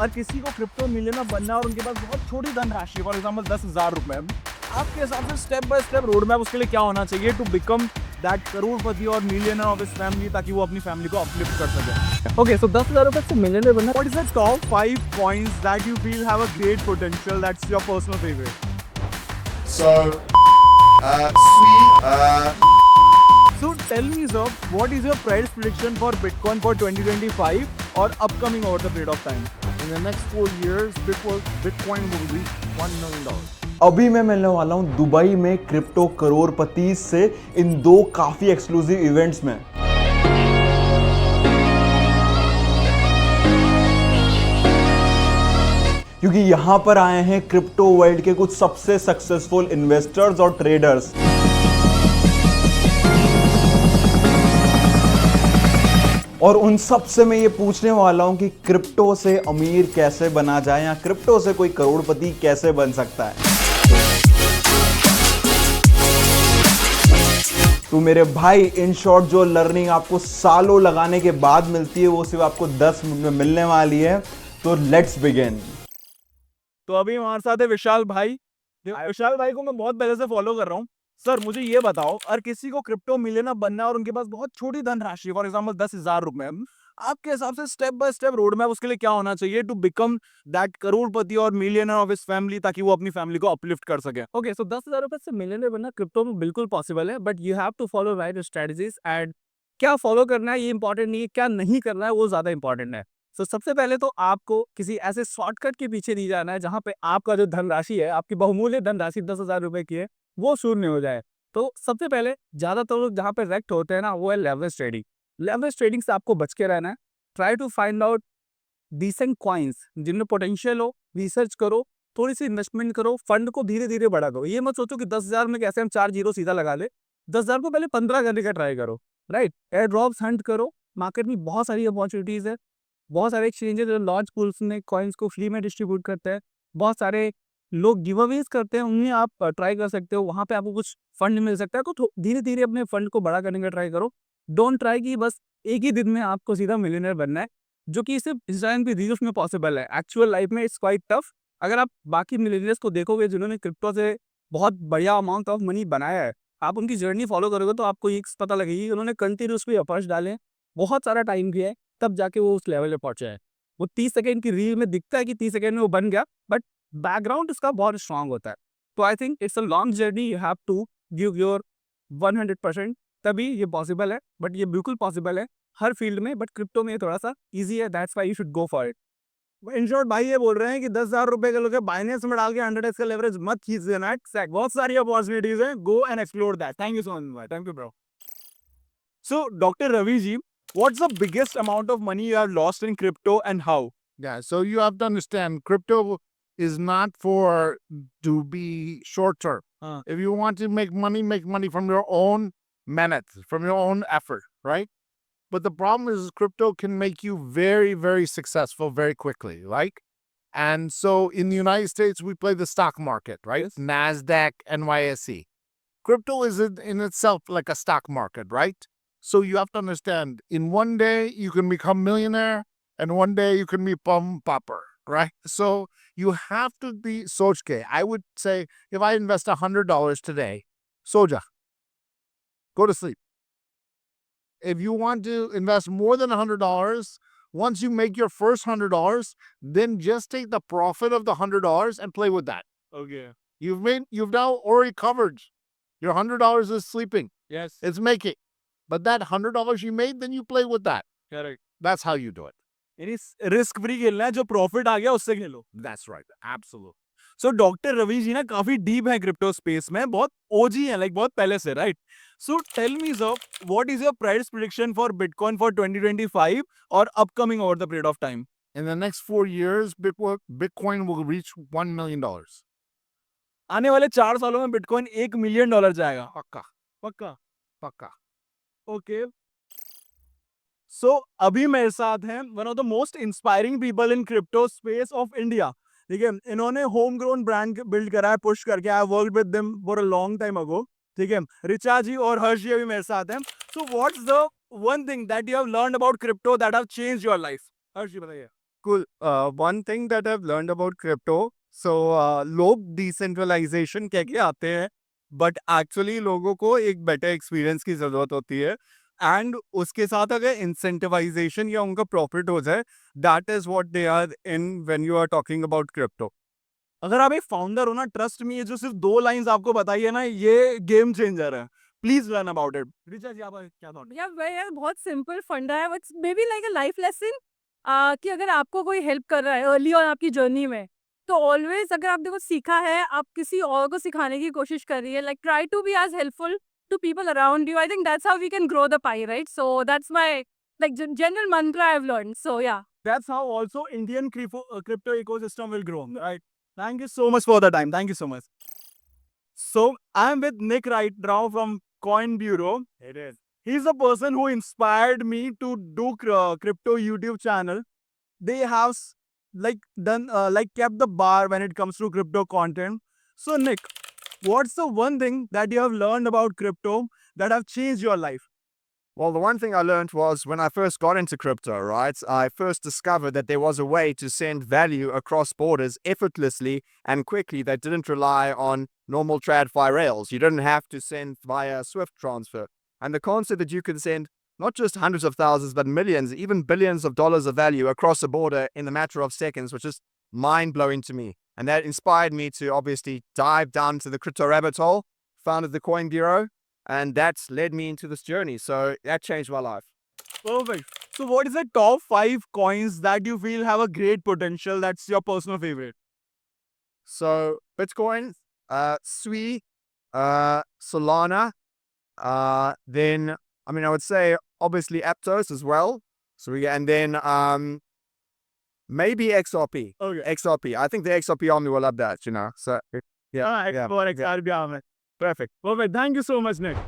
और किसी को क्रिप्टो मिलियनर बनना और उनके पास बहुत छोटी धनराशि, फॉर एग्जाम्पल 10,000 रुपए, आपके हिसाब से step by step road map उसके लिए क्या होना चाहिए टू बिकम दैट करोड़पति और मिलियनर ऑफ हिज फैमिली, ताकि वो अपनी फैमिली को अपलिफ्ट कर सके? ओके, सो 10,000 रुपए से मिलियनर बनना। What is the top 5 points that you feel have a great potential that's your personal favorite? So, sweet, So tell me, sir, what is your price prediction for Bitcoin for 2025 or upcoming over the period of time? In the next 4 years, Bitcoin will reach $1 million. अभी मैं मिलने वाला हूं Dubai में crypto करोड़पति से इन दो काफी exclusive events में। क्योंकि यहां पर आए हैं क्रिप्टो वर्ल्ड के कुछ सबसे सक्सेसफुल इन्वेस्टर्स और ट्रेडर्स। और उन सब से मैं ये पूछने वाला हूं कि क्रिप्टो से अमीर कैसे बना जाए या क्रिप्टो से कोई करोड़पति कैसे बन सकता है। तो मेरे भाई, इन शॉर्ट जो लर्निंग आपको सालों लगाने के बाद मिलती है वो सिर्फ आपको 10 मिनट में मिलने वाली है। तो लेट्स बिगिन। तो अभी हमारे साथ है विशाल भाई। विशाल भाई को मैं बहुत पहले से फॉलो कर रहा हूँ। सर मुझे ये बताओ, अगर किसी को क्रिप्टो मिलियनर बनना और उनके पास बहुत छोटी धनराशि, फॉर एग्जांपल 10,000 रुपए, आपके हिसाब से step by step road map उसके लिए क्या होना चाहिए टू बिकम दैट करोड़पति और मिलियनर ऑफ हिज फैमिली, ताकि वो अपनी फैमिली को अपलिफ्ट कर सके? ओके, सो 10,000 रुपए से मिलियनर बनना क्रिप्टो में बिल्कुल पॉसिबल है, but you have to follow right strategies. And क्या फॉलो करना है ये इंपॉर्टेंट नहीं है, क्या नहीं करना है वो ज्यादा इंपॉर्टेंट है। तो सबसे पहले तो आपको किसी ऐसे शॉर्टकट के पीछे नहीं जाना है जहां पे आपका जो धनराशि है, आपकी बहुमूल्य धनराशि 10,000 रुपए की है, वो शून्य हो जाए। तो सबसे पहले ज्यादातर लोग जहां पे रेक्ट होते हैं ना, वो है लेवरेज ट्रेडिंग। लेवरेज ट्रेडिंग से आपको बच के रहना है। Try to find out decent coins जिनमें पोटेंशियल हो, रिसर्च करो, थोड़ी सी इन्वेस्टमेंट करो, फंड को धीरे धीरे बढ़ा दो। ये मत सोचो कि 10,000 में कैसे हम 4 जीरो सीधा लगा ले। 10,000 को पहले 15 करने का ट्राई करो, राइट। एयर ड्रॉप्स हंट करो। मार्केट में बहुत सारी अपॉर्चुनिटीज है। बहुत सारे एक्सचेंजेस जो लॉन्च पूल्स में कॉइन्स को फ्री में डिस्ट्रीब्यूट करते हैं। बहुत सारे लोग गिव अवेज करते हैं, उन्हें आप ट्राई कर सकते हो। वहां पे आपको कुछ फंड मिल सकता है। तो धीरे धीरे अपने फंड को बड़ा करने का ट्राई करो। डोंट ट्राई कि बस एक ही दिन में आपको सीधा मिलियनर बनना है, जो कि सिर्फ इंस्टाग्राम की रील्स में पॉसिबल है। एक्चुअल लाइफ में इट्स क्वाइट टफ। अगर आप बाकी मिलियनर्स को देखोगे जिन्होंने क्रिप्टो से बहुत बढ़िया अमाउंट ऑफ मनी बनाया है, आप उनकी जर्नी फॉलो करोगे तो आपको ये पता लगेगी कि उन्होंने कंटिन्यूसली एफर्ट्स डाले, बहुत सारा टाइम किया है, तब जाके वो उस लेवल पे पहुंचे हैं। वो 30 सेकंड की रील में दिखता है कि 30 सेकंड में वो बन गया, बट बैकग्राउंड इसका बहुत स्ट्रांग होता है। तो I think it's a long journey. You have to give your 100%, तभी ये पॉसिबल है। बट ये बिल्कुल पॉसिबल है हर फील्ड में, बट क्रिप्टो में थोड़ा सा इजी है। That's why you should go for it. In short भाई ये बोल रहे हैं कि 10,000 रुपए के लोग बाइनेंस में डाल के 100x का लेवरेज मत खींच देना। बहुत सारी अपॉर्चुनिटीज हैं, go and explore that. Thank you so much. Thank you bro. So doctor Ravi ji, what's the biggest amount of money you have lost in crypto and how? Yeah, so you have to understand crypto is not for to be short term. If you want to make money from your own minutes, from your own effort, right? But the problem is crypto can make you very, very successful very quickly, like. And so in the United States, we play the stock market, right? Yes. NASDAQ, NYSE. Crypto is in itself like a stock market, right? So you have to understand, in one day you can become millionaire, and one day you can be bum popper, right? So you have to be sochke. I would say if I invest $100 today, soja, go to sleep. If you want to invest more than $100, once you make your first $100, then just take the profit of the $100 and play with that. Okay. You've now already covered. Your $100 is sleeping. Yes. It's making. But that $100 you made, then you play with that. Correct. That's how you do it. यानी risk free खेलना है, जो profit आ गया उससे खेलो। That's right. Absolutely. So doctor Ravi ji ना काफी deep है crypto space में, बहुत ओजी है, लाइक बहुत पहले से, right? So tell me sir, what is your price prediction for bitcoin for 2025 और upcoming over the period of time? In the next 4 years, Bitcoin will reach $1 million. आने वाले 4 सालों में बिटकॉइन $1 मिलियन जाएगा? Paka. पक्का? Paka. ओके। सो अभी मेरे साथ हैं one of the most inspiring people in crypto space of India. ठीक है, इन्होंने होम ग्रोन ब्रांड बिल्ड करा है, पुश करके। I worked with them for a long time ago. ठीक है, रिचा जी और हर्ष जी अभी मेरे साथ हैं। So what's the one thing that you have learned about crypto that have changed your life? Harsh ji बताइए। Cool. One thing that I've learned about crypto, so लोग decentralization कह के आते हैं, but actually लोगों को एक better experience की ज़रूरत होती है, and उसके साथ अगर incentivization या उनका profit हो जाए, that is what they are in when you are talking about crypto. अगर आप एक फाउंडर हो ना, ट्रस्ट मी, ये जो सिर्फ 2 लाइंस आपको बताई है ना, ये गेम चेंजर है। Please learn about it. Richa ji, आपका क्या थॉट? या वही यार बहुत सिंपल फंडा है, but may be like a life lesson कि अगर आपको कोई हेल्प कर रहा है अर्ली ऑन आपकी जर्नी में, तो ऑलवेज अगर आपने कुछ सीखा है, आप किसी और को सिखाने की कोशिश कर रही है, like try to be as helpful to people around you. I think that's how we can grow the pie, right? So that's my like general mantra I've learned. So yeah. That's how also Indian crypto ecosystem will grow, right? Thank you so much for the time. Thank you so much. So I'm with Nick right now from Coin Bureau. It is. He's the person who inspired me to do crypto YouTube channel. They have like done like kept the bar when it comes to crypto content. So Nick, what's the one thing that you have learned about crypto that have changed your life? Well, the one thing I learned was when I first got into crypto, right? I first discovered that there was a way to send value across borders effortlessly and quickly that didn't rely on normal TradFi rails. You didn't have to send via Swift transfer. And the concept that you could send not just hundreds of thousands, but millions, even billions of dollars of value across a border in the matter of seconds was just mind-blowing to me. And that inspired me to obviously dive down to the crypto rabbit hole, founded the Coin Bureau, and that's led me into this journey. So that changed my life. Perfect. So what is the top 5 coins that you feel have a great potential? That's your personal favorite. So Bitcoin, Sui, Solana, then I mean I would say obviously Aptos as well. So and then maybe XRP. Okay. XRP. I think the XRP army will love that, you know. So yeah. All right. yeah, For yeah. XRP. Perfect. Perfect. Thank you so much, Nick.